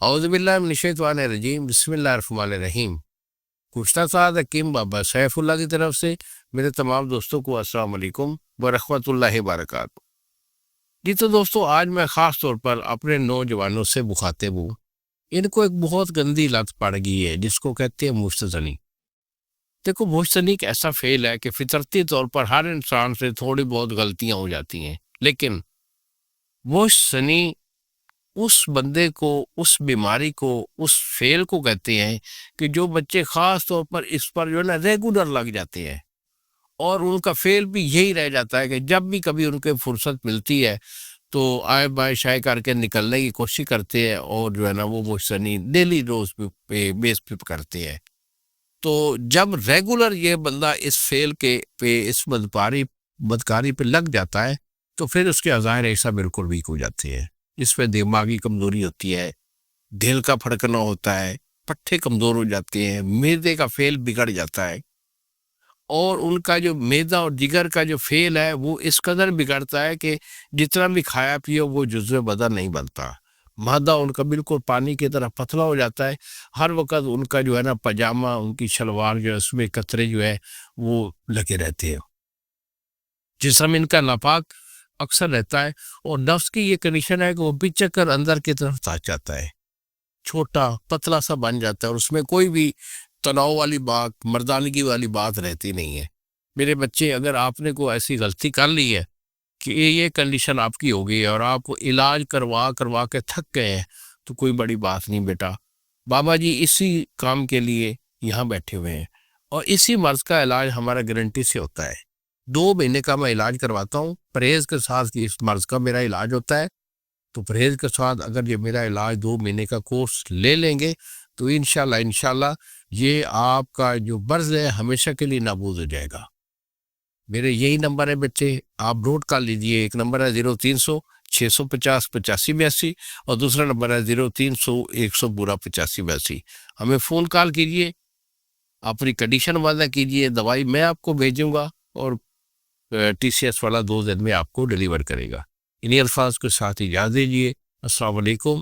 اعوذ باللہ من الشیطان الرجیم، بسم اللہ الرحمن الرحیم۔ گفتہ سعد حکیم بابا سیف اللہ کی طرف سے میرے تمام دوستوں کو السلام علیکم ورحمۃ اللہ وبرکاتہ۔ جی تو دوستو، آج میں خاص طور پر اپنے نوجوانوں سے مخاطب ہوں۔ ان کو ایک بہت گندی لت پڑ گئی ہے جس کو کہتے ہیں مشت زنی۔ دیکھو، مشت زنی ایک ایسا فعل ہے کہ فطرتی طور پر ہر انسان سے تھوڑی بہت غلطیاں ہو جاتی ہیں، لیکن مشت زنی اس بندے کو، اس بیماری کو، اس فعل کو کہتے ہیں کہ جو بچے خاص طور پر اس پر جو ہے نا ریگولر لگ جاتے ہیں، اور ان کا فعل بھی یہی رہ جاتا ہے کہ جب بھی کبھی ان کے فرصت ملتی ہے تو آئے بائیں شائع کر کے نکلنے کی کوشش کرتے ہیں، اور جو ہے نا وہ مشتنی ڈیلی روز پہ بیس پہ کرتے ہیں۔ تو جب ریگولر یہ بندہ اس فعل کے پہ، اس بدکاری پہ لگ جاتا ہے، تو پھر اس کے عزائر ایسا بالکل ویک ہو جاتے ہیں، جس پہ دماغی کمزوری ہوتی ہے، دل کا پھڑکنا ہوتا ہے، پٹھے کمزور ہو جاتے ہیں، معدے کا فعل بگڑ جاتا ہے، اور ان کا جو معدہ اور جگر کا جو فعل ہے وہ اس قدر بگڑتا ہے کہ جتنا بھی کھایا پیا وہ جزو بدن نہیں بنتا۔ معدہ ان کا بالکل پانی کی طرح پتلا ہو جاتا ہے، ہر وقت ان کا جو ہے نا پاجامہ، ان کی شلوار جو ہے اس میں قطرے جو ہے وہ لگے رہتے ہیں، جسم ان کا ناپاک اکثر رہتا ہے، اور نفس کی یہ کنڈیشن ہے کہ وہ پچک کر اندر کی طرف تاچ جاتا ہے، چھوٹا پتلا سا بن جاتا ہے، اور اس میں کوئی بھی تناؤ والی بات، مردانگی والی بات رہتی نہیں ہے۔ میرے بچے، اگر آپ نے کوئی ایسی غلطی کر لی ہے کہ یہ کنڈیشن آپ کی ہو گئی ہے اور آپ علاج کروا کے تھک گئے ہیں، تو کوئی بڑی بات نہیں بیٹا، بابا جی اسی کام کے لیے یہاں بیٹھے ہوئے ہیں، اور اسی مرض کا علاج ہمارا گارنٹی سے ہوتا ہے۔ 2 مہینے کا میں علاج کرواتا ہوں، پرہیز کے ساتھ اس مرض کا میرا علاج ہوتا ہے۔ تو پرہیز کے ساتھ اگر یہ میرا علاج 2 مہینے کا کورس لے لیں گے تو انشاءاللہ یہ آپ کا جو مرض ہے ہمیشہ کے لیے نابود ہو جائے گا۔ میرے یہی نمبر ہے بچے، آپ نوٹ کر لیجئے۔ ایک نمبر ہے 0300 650 8582، اور دوسرا نمبر ہے 0300 100 8582۔ ہمیں فون کال کیجئے، اپنی کنڈیشن واضح کیجئے، دوائی میں آپ کو بھیجوں گا، اور ٹی سی ایس والا 2 دن میں آپ کو ڈیلیور کرے گا۔ انہی الفاظ کے ساتھ اجازت دیجیے۔ السلام علیکم